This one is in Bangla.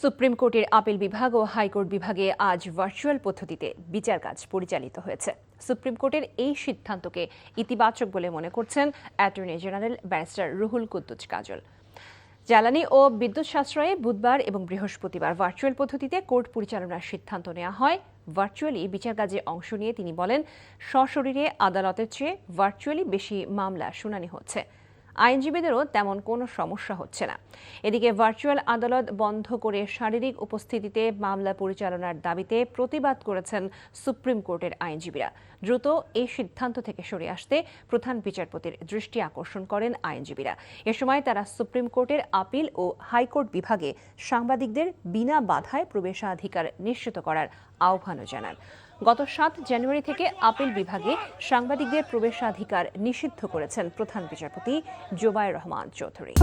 সুপ্রিম কোর্টের আপিল বিভাগ ও হাইকোর্ট বিভাগে আজ ভার্চুয়াল পদ্ধতিতে বিচার কাজ পরিচালিত হয়েছে। সুপ্রিম কোর্টের এই সিদ্ধান্তকে ইতিবাচক বলে মনে করছেন attorney general barrister Ruhul Kuddus Kajal. জ্বালানি ও বিদ্যুৎ সাশ্রয়ে বুধবার এবং বৃহস্পতিবার ভার্চুয়াল পদ্ধতিতে কোর্ট পরিচালনার সিদ্ধান্ত নেওয়া হয়। ভার্চুয়ালি বিচার কাজে অংশ নিয়ে তিনি বলেন, সশরীরে আদালতের চেয়ে ভার্চুয়ালি বেশি মামলা শুনানি হচ্ছে। আইনজীবীদেরও তেমন কোনো সমস্যা হচ্ছে না। এদিকে ভার্চুয়াল আদালত বন্ধ করে শারীরিক উপস্থিতিতে মামলা পরিচালনার দাবিতে প্রতিবাদ করেছেন সুপ্রিম কোর্টের আইনজীবীরা। দ্রুত এই সিদ্ধান্ত থেকে সরে আসতে প্রধান বিচারপতির দৃষ্টি আকর্ষণ করেন আইনজীবীরা। এ সময় তারা সুপ্রিম কোর্টের আপিল ও হাইকোর্ট বিভাগে সাংবাদিকদের বিনা বাধায় প্রবেশাধিকার নিশ্চিত করার আহ্বানও জানান। গত 7 জানুয়ারি থেকে আপিল বিভাগে সাংবাদিকদের প্রবেশাধিকার নিষিদ্ধ করেছেন প্রধান বিচারপতি জোবায়ের রহমান চৌধুরী।